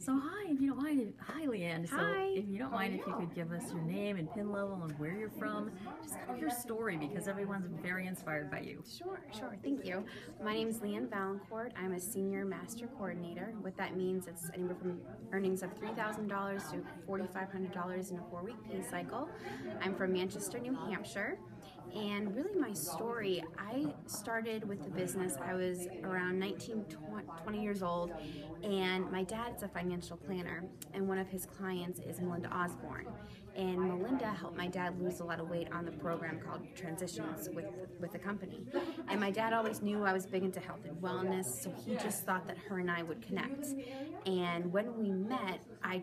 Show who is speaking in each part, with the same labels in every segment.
Speaker 1: So hi, if you don't mind, hi Leanne. So
Speaker 2: Hi.
Speaker 1: if you don't mind, if you could give us your name and pin level and where you're from, just kind of your story, because everyone's very inspired by you.
Speaker 2: Sure. Thank you. My name is Leanne Vaillencourt. I'm a senior master coordinator. What that means, it's anywhere from earnings of $3,000 to $4,500 in a 4-week pay cycle. I'm from Manchester, New Hampshire. And really my story, I started with the business, I was around 19, 20 years old, and my dad's a financial planner, and one of his clients is Melinda Osborne. And Melinda helped my dad lose a lot of weight on the program called Transitions with the company. And my dad always knew I was big into health and wellness, so he just thought that her and I would connect. And when we met, I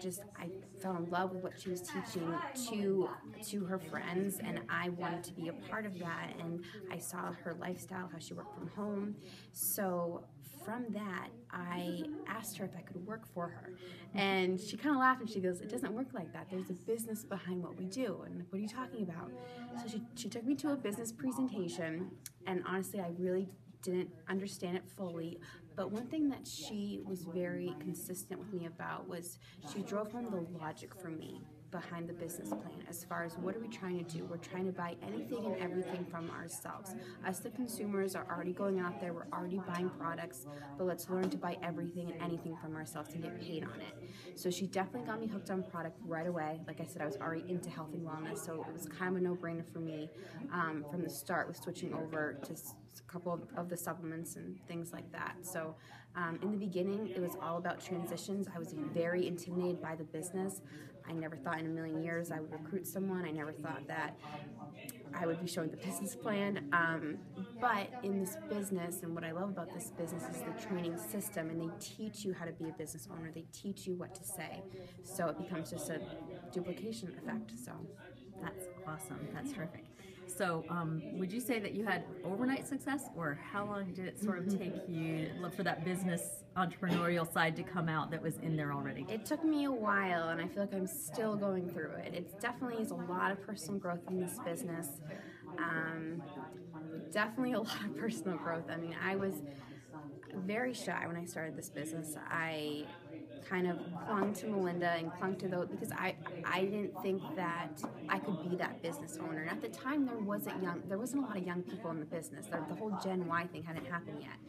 Speaker 2: fell in love with what she was teaching to her friends, and I wanted to be a part of that. And I saw her lifestyle, how she worked from home. So from that, I asked her if I could work for her. And she kind of laughed and she goes, "It doesn't work like that. There's a business behind what we do." And I'm like, "What are you talking about?" So she took me to a business presentation, and honestly, I really didn't understand it fully. But one thing that she was very consistent with me about was she drove home the logic for me behind the business plan as far as what are we trying to do. We're trying to buy anything and everything from ourselves. Us, the consumers, are already going out there, we're already buying products, but let's learn to buy everything and anything from ourselves and get paid on it. So she definitely got me hooked on product right away. Like I said, I was already into health and wellness, so it was kind of a no-brainer for me from the start with switching over to a couple of the supplements and things like that. So in the beginning, it was all about transitions. I was very intimidated by the business. I never thought in a million years I would recruit someone. I never thought that I would be showing the business plan. But in this business, and what I love about this business is the training system, and they teach you how to be a business owner. They teach you what to say. So it becomes just a duplication effect. So
Speaker 1: That's awesome. That's terrific. So would you say that you had overnight success, or how long did it sort of take you for that business entrepreneurial side to come out that was in there already?
Speaker 2: it took me a while, and I feel like I'm still going through it. It definitely is a lot of personal growth in this business. Definitely a lot of personal growth. I mean, I was very shy when I started this business. I kind of clung to Melinda and clung to those because I didn't think that I could be that business owner. And at the time, there wasn't a lot of young people in the business. The whole Gen Y thing hadn't happened yet.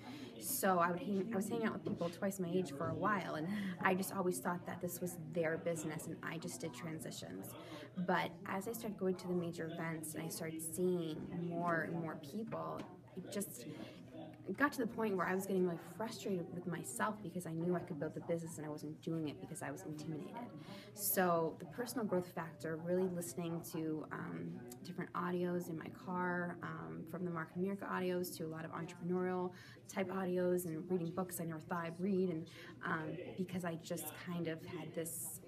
Speaker 2: So I was hanging out with people twice my age for a while, and I just always thought that this was their business, and I just did transitions. But as I started going to the major events and I started seeing more and more people, it got to the point where I was getting really frustrated with myself because I knew I could build the business and I wasn't doing it because I was intimidated. So the personal growth factor, really listening to different audios in my car, from the Market America audios to a lot of entrepreneurial type audios, and reading books I never thought I'd read, and because I just kind of had this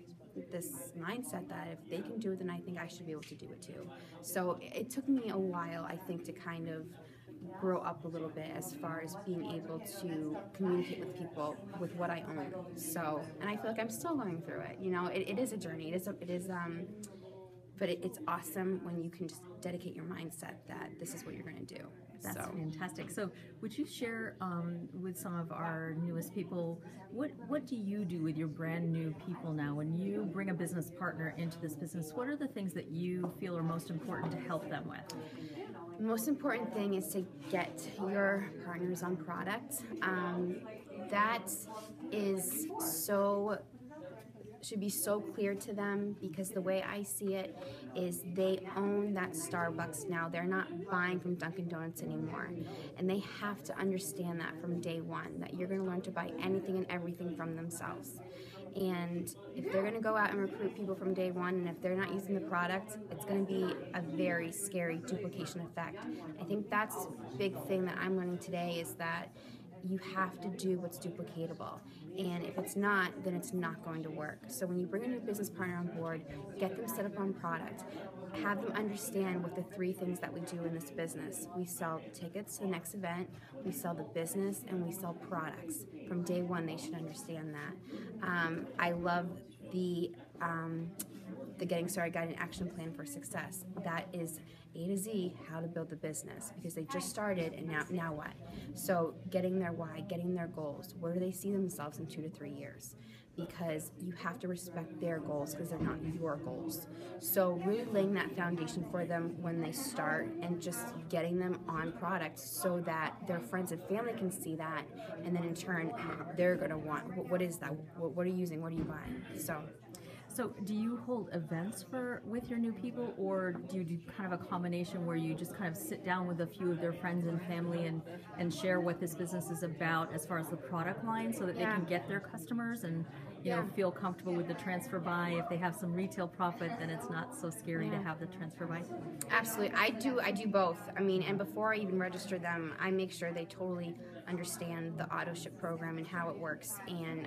Speaker 2: mindset that if they can do it, then I think I should be able to do it too. So it took me a while, I think, to kind of grow up a little bit as far as being able to communicate with people with what I own. So, and I feel like I'm still going through it. You know, it is a journey. But it's awesome when you can just dedicate your mindset that this is what you're going to do.
Speaker 1: That's fantastic. So would you share with some of our newest people, what do you do with your brand new people now? When you bring a business partner into this business, what are the things that you feel are most important to help them with?
Speaker 2: The most important thing is to get your partners on product. That is should be so clear to them, because the way I see it is they own that Starbucks now. They're not buying from Dunkin' Donuts anymore. And they have to understand that from day one, that you're going to learn to buy anything and everything from themselves. And if they're going to go out and recruit people from day one, and if they're not using the product, it's going to be a very scary duplication effect. I think that's a big thing that I'm learning today, is that you have to do what's duplicatable. And if it's not, then it's not going to work. So when you bring a new business partner on board, get them set up on product. Have them understand what the 3 things that we do in this business. We sell tickets to the next event, we sell the business, and we sell products. From day one, they should understand that. I love the the Getting Started Guide and Action Plan for Success. That is A to Z how to build the business, because they just started and now what? So getting their why, getting their goals. Where do they see themselves in 2 to 3 years? Because you have to respect their goals because they're not your goals. So really laying that foundation for them when they start, and just getting them on products so that their friends and family can see that, and then in turn they're going to want, what is that? What are you using? What are you buying?
Speaker 1: So do you hold events with your new people, or do you do kind of a combination where you just kind of sit down with a few of their friends and family and share what this business is about as far as the product line, so that they can get their customers and feel comfortable with the transfer buy? If they have some retail profit, then it's not so scary to have the transfer buy.
Speaker 2: Absolutely. I do both. I mean, and before I even register them, I make sure they totally understand the auto ship program and how it works, and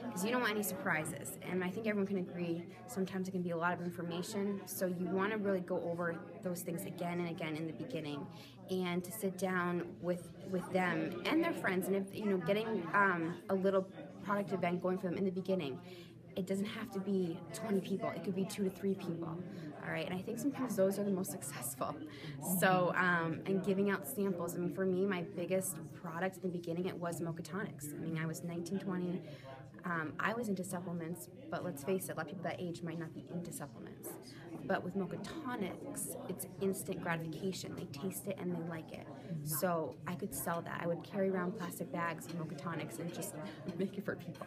Speaker 2: because you don't want any surprises. And I think everyone can agree sometimes it can be a lot of information, so you want to really go over those things again and again in the beginning, and to sit down with them and their friends, and if getting a little product event going for them in the beginning. It doesn't have to be 20 people. It could be 2 to 3 people. All right, and I think sometimes those are the most successful. So, and giving out samples. I mean, for me, my biggest product in the beginning, it was mocha tonics. I mean, I was 19, 20. I was into supplements, but let's face it, a lot of people that age might not be into supplements. But with mocha tonics, it's instant gratification. They taste it and they like it. So I could sell that. I would carry around plastic bags of mocha tonics and just make it for people,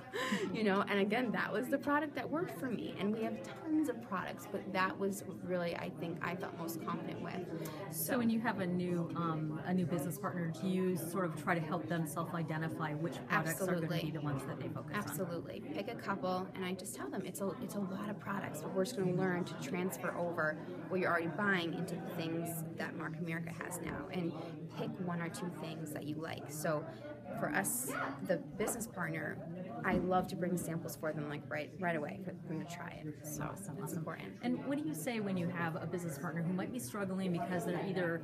Speaker 2: And again, that was the product that worked for me. And we have tons of products, but that was really, I think, I felt most confident with.
Speaker 1: So when you have a new business partner, do you sort of try to help them self-identify which products are going to be the ones that they focus on?
Speaker 2: Absolutely. Pick a couple, and I just tell them it's a lot of products, but we're just going to learn to transfer over what you're already buying into the things that Mark America has now, and pick 1 or 2 things that you like. So for us, the business partner, I love to bring samples for them, like right away, for them to try it. So it's important.
Speaker 1: And what do you say when you have a business partner who might be struggling because they're either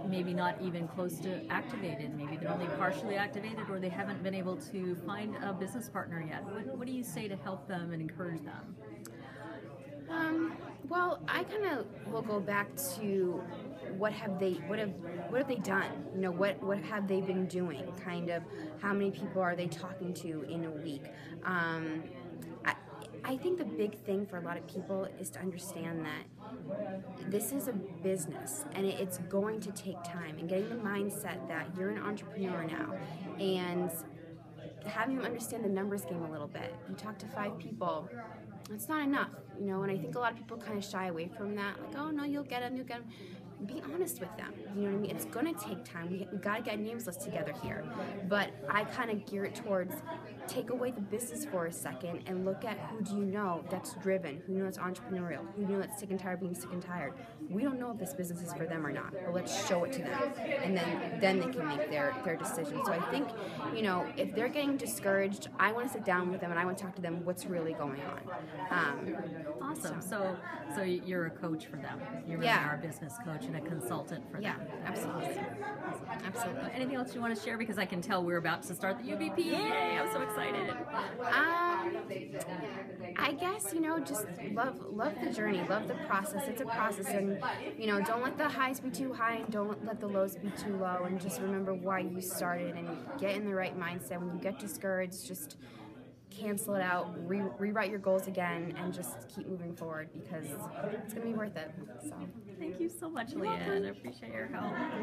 Speaker 1: maybe not even close to activated, maybe they're only partially activated, or they haven't been able to find a business partner yet? What do you say to help them and encourage them?
Speaker 2: Well, I kind of will go back to what have they done? What have they been doing? Kind of how many people are they talking to in a week? I think the big thing for a lot of people is to understand that this is a business and it's going to take time, and getting the mindset that you're an entrepreneur now, and having them understand the numbers game a little bit. You talk to 5 people, it's not enough, and I think a lot of people kind of shy away from that, like, oh no, you'll get them. Be honest with them, you know what I mean? It's going to take time. We got to get names list together here, but I kind of gear it towards take away the business for a second and look at who do you know that's driven, who you know that's entrepreneurial, who you know that's sick and tired of being sick and tired. We don't know if this business is for them or not, but let's show it to them, and then they can make their decision. So I think, if they're getting discouraged, I want to sit down with them and I want to talk to them what's really going on.
Speaker 1: Awesome. So you're a coach for them. You're really our business coach and a consultant for them.
Speaker 2: Yeah, absolutely. Absolutely.
Speaker 1: Anything else you want to share? Because I can tell we're about to start the UBP. Yay! I'm so excited.
Speaker 2: I guess, just love the journey, love the process. It's a process, and don't let the highs be too high and don't let the lows be too low, and just remember why you started and get in the right mindset. When you get discouraged, just cancel it out, rewrite your goals again, and just keep moving forward, because it's going to be worth it. So
Speaker 1: thank you so much, Leanne. I appreciate your help.